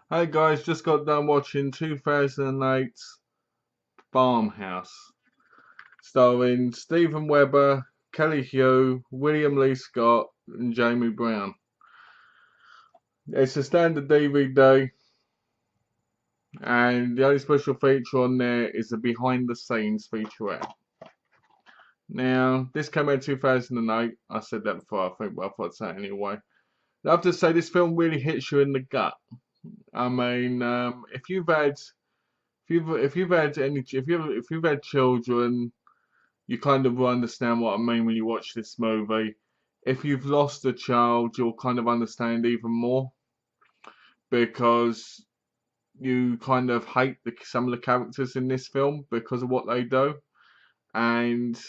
Hey guys, just got done watching 2008's Farmhouse, starring Stephen Webber, Kelly Hugh, William Lee Scott, and Jamie Brown. It's a standard DVD, and the only special feature on there is a behind the scenes featurette. Now, this came out in 2008. I said that before, I think, but I thought I'd say it anyway. I have to say, this film really hits you in the gut. I mean, if you've had any if you've had children, you kind of will understand what I mean when you watch this movie. If you've lost a child, you'll kind of understand even more because you kind of hate some of the characters in this film because of what they do. And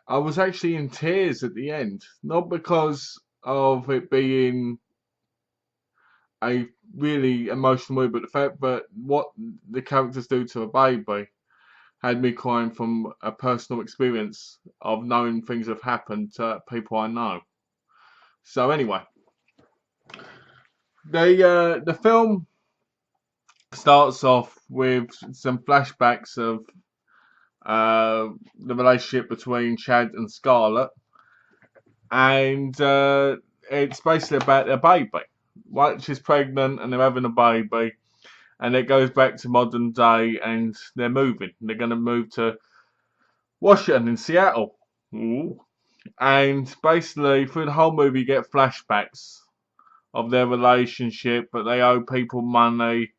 I was actually in tears at the end, not because of it being a really emotional movie, but the fact that what the characters do to a baby had me crying from a personal experience of knowing things have happened to people I know. So anyway, the film starts off with some flashbacks of the relationship between Chad and Scarlett, and it's basically about their baby. Right, she's pregnant and they're having a baby, and it goes back to modern day, and they're moving. They're going to move to Washington in Seattle. Ooh. And basically, through the whole movie, you get flashbacks of their relationship, but they owe people money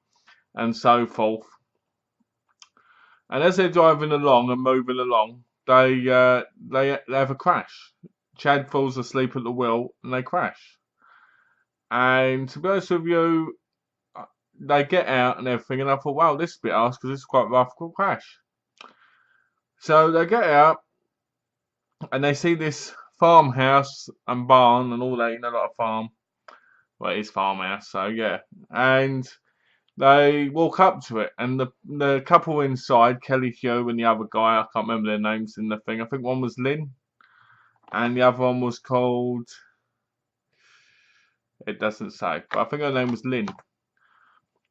and so forth. And as they're driving along and moving along, they have a crash. Chad falls asleep at the wheel and they crash. And to be honest with you, they get out and everything, and I thought, wow, this is a bit harsh because this is quite a rough crash. So they get out and they see this farmhouse and barn and all that, like a farm. Well, it is farmhouse, so yeah. And they walk up to it, and the couple inside, Kelly Hugh and the other guy, I can't remember their names in the thing. I think one was Lynn, and the other one was called. It doesn't say, but I think her name was Lynn,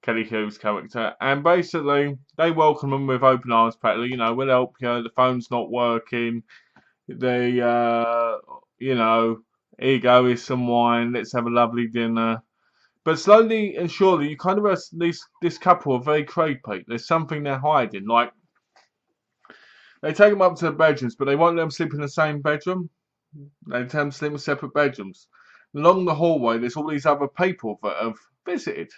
Kelly Hugh's character. And basically, they welcome them with open arms. Practically, we'll help you. The phone's not working. Here you go, here's some wine. Let's have a lovely dinner. But slowly and surely, you kind of realize this couple are very creepy. There's something they're hiding. Like, they take them up to the bedrooms, but they won't let them sleep in the same bedroom. They tell them to sleep in separate bedrooms. Along the hallway, there's all these other people that have visited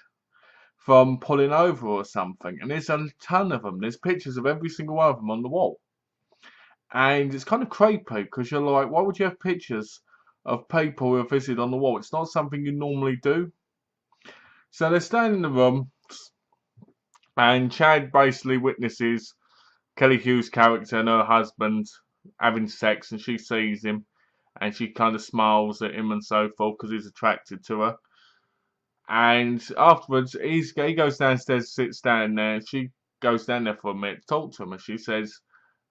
from pulling over or something. And there's a ton of them. There's pictures of every single one of them on the wall. And it's kind of creepy because you're like, why would you have pictures of people who have visited on the wall? It's not something you normally do. So they're standing in the room, and Chad basically witnesses Kelly Hugh's character and her husband having sex, and she sees him, and she kind of smiles at him and so forth because he's attracted to her. And afterwards, he goes downstairs, sits down there, and she goes down there for a minute to talk to him, and she says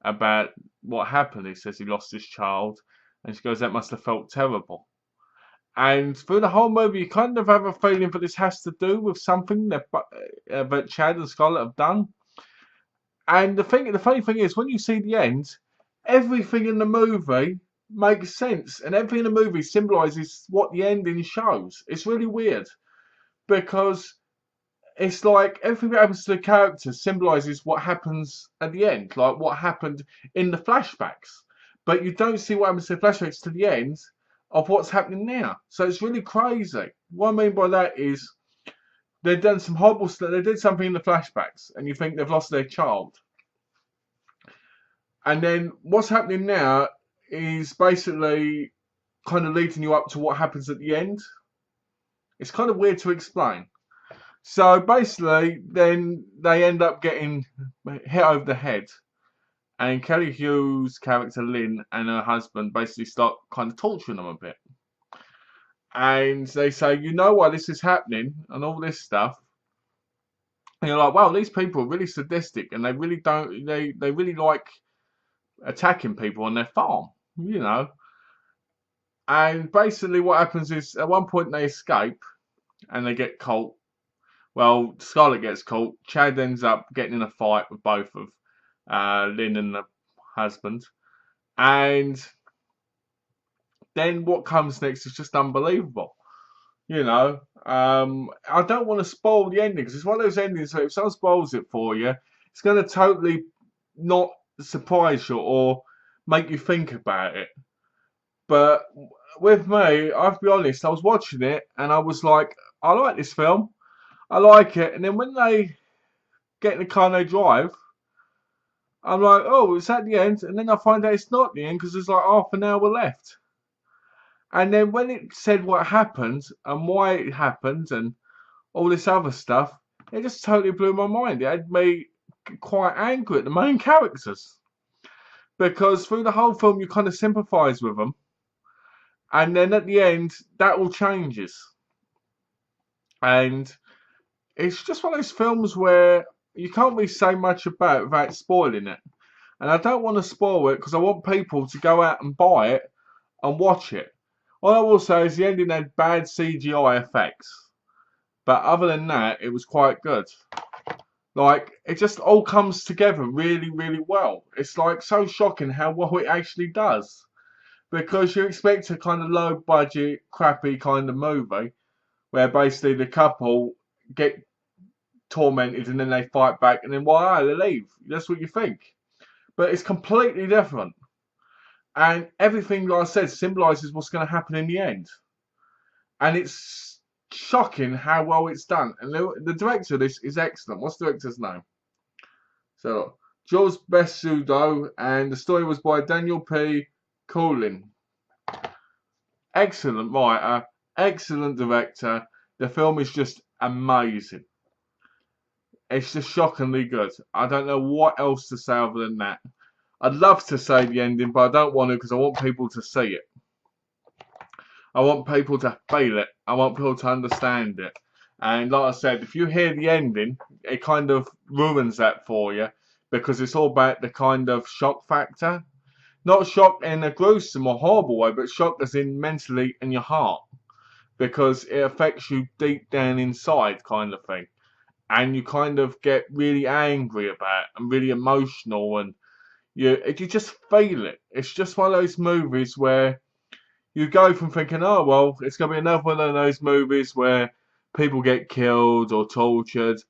about what happened. He says he lost his child, and she goes, that must have felt terrible. And through the whole movie, you kind of have a feeling that this has to do with something that Chad and Scarlett have done. And the funny thing is, when you see the end, everything in the movie makes sense, and everything in the movie symbolises what the ending shows. It's really weird because it's like everything that happens to the characters symbolises what happens at the end, like what happened in the flashbacks. But you don't see what happens to the flashbacks to the end of what's happening now. So it's really crazy. What I mean by that is they've done some horrible stuff. They did something in the flashbacks, and you think they've lost their child. And then what's happening now is basically kind of leading you up to what happens at the end. It's kind of weird to explain. So basically, then they end up getting hit over the head. And Kelly Hugh's character Lynn and her husband basically start kind of torturing them a bit. And they say, you know why this is happening and all this stuff. And you're like, wow, these people are really sadistic and they really don't, they really like attacking people on their farm. And basically what happens is at one point they escape and they get caught Well, Scarlett gets caught. Chad ends up getting in a fight with both of Lynn and the husband. And then what comes next is just unbelievable. You know, I don't want to spoil the ending because it's one of those endings where if someone spoils it for you, it's going to totally not surprise you or make you think about it. But with me, I have to be honest, I was watching it and I was like, I like this film. I like it. And then when they get in the car and they drive, I'm like, oh, it's at the end. And then I find out it's not the end because there's like half an hour left. And then when it said what happened and why it happened and all this other stuff, it just totally blew my mind. It had me quite angry at the main characters. Because through the whole film, you kind of sympathise with them. And then at the end, that all changes. And it's just one of those films where you can't really say much about it without spoiling it. And I don't want to spoil it because I want people to go out and buy it and watch it. All I will say is the ending had bad CGI effects. But other than that, it was quite good. Like, it just all comes together really, really well. It's like so shocking how well it actually does. Because you expect a kind of low budget, crappy kind of movie where basically the couple get tormented and then they fight back and then why they leave. That's what you think. But it's completely different. And everything, like I said, symbolises what's going to happen in the end. And it's shocking how well it's done. And the director of this is excellent. What's the director's name? So, Jules Bessudo, and the story was by Daniel P. Coolin. Excellent writer, excellent director. The film is just amazing. It's just shockingly good. I don't know what else to say other than that. I'd love to say the ending, but I don't want to because I want people to see it. I want people to feel it. I want people to understand it. And like I said, if you hear the ending, it kind of ruins that for you because it's all about the kind of shock factor. Not shock in a gruesome or horrible way, but shock as in mentally in your heart. Because it affects you deep down inside kind of thing. And you kind of get really angry about it and really emotional and you just feel it. It's just one of those movies where you go from thinking, oh, well, it's going to be another one of those movies where people get killed or tortured.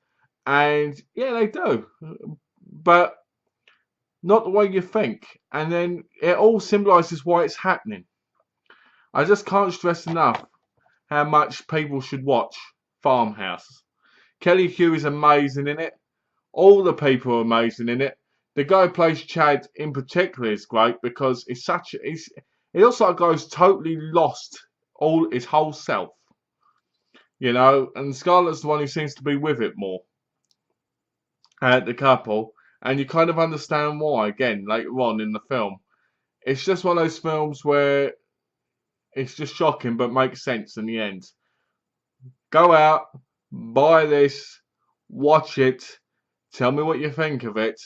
And yeah, they do. But not the way you think. And then it all symbolises why it's happening. I just can't stress enough how much people should watch Farmhouse. Kelly Hu is amazing in it. All the people are amazing in it. The guy who plays Chad in particular is great because he also goes totally lost all his whole self. You know, and Scarlett's the one who seems to be with it more. The couple. And you kind of understand why, again, later on in the film. It's just one of those films where it's just shocking but makes sense in the end. Go out, buy this, watch it, tell me what you think of it,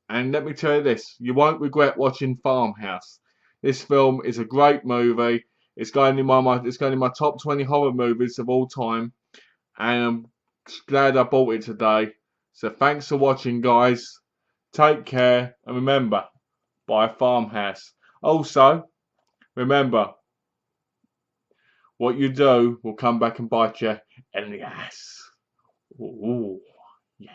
and let me tell you this, you won't regret watching Farmhouse. This film is a great movie. It's going in my top 20 horror movies of all time, and I'm glad I bought it today. So thanks for watching, guys. Take care, and remember, buy Farmhouse. Also, remember, what you do will come back and bite you in the ass. Ooh, yeah.